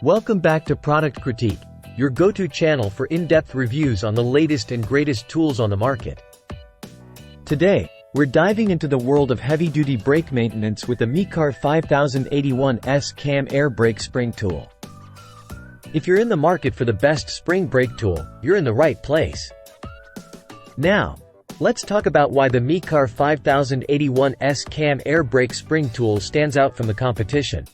Welcome back to Product Critique, your go-to channel for in-depth reviews on the latest and greatest tools on the market. Today, we're diving into the world of heavy-duty brake maintenance with the Mekar 5081S Cam Air Brake Spring Tool. If you're in the market for the best spring brake tool, you're in the right place. Now, let's talk about why the Mekar 5081S Cam Air Brake Spring Tool stands out from the competition.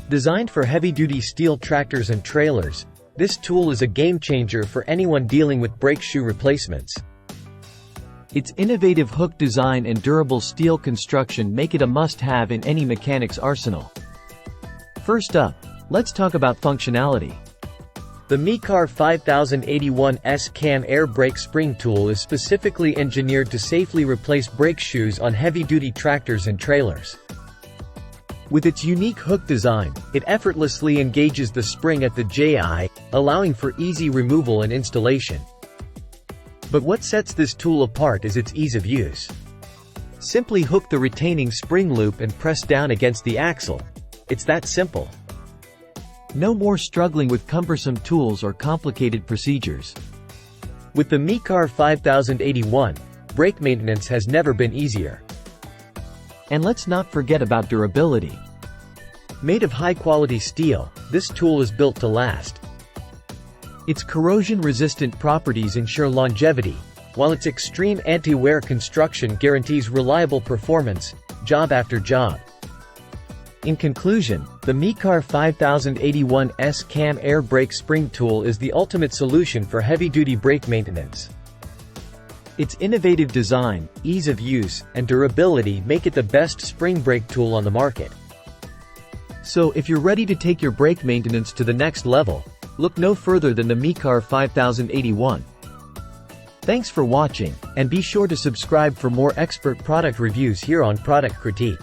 Designed for heavy-duty steel tractors and trailers, this tool is a game-changer for anyone dealing with brake shoe replacements. Its innovative hook design and durable steel construction make it a must-have in any mechanic's arsenal. First up, let's talk about functionality. The Mekar 5081S Cam Air Brake Spring Tool is specifically engineered to safely replace brake shoes on heavy-duty tractors and trailers. With its unique hook design, it effortlessly engages the spring at the JI, allowing for easy removal and installation. But what sets this tool apart is its ease of use. Simply hook the retaining spring loop and press down against the axle. It's that simple. No more struggling with cumbersome tools or complicated procedures. With the Mekar 5081, brake maintenance has never been easier. And let's not forget about durability. Made of high-quality steel, this tool is built to last. Its corrosion-resistant properties ensure longevity, while its extreme anti-wear construction guarantees reliable performance, job after job. In conclusion, the Mekar 5081S Cam Air Brake Spring Tool is the ultimate solution for heavy-duty brake maintenance. Its innovative design, ease of use, and durability make it the best spring brake tool on the market. So if you're ready to take your brake maintenance to the next level, look no further than the Mekar 5081. Thanks for watching, and be sure to subscribe for more expert product reviews here on Product Critique.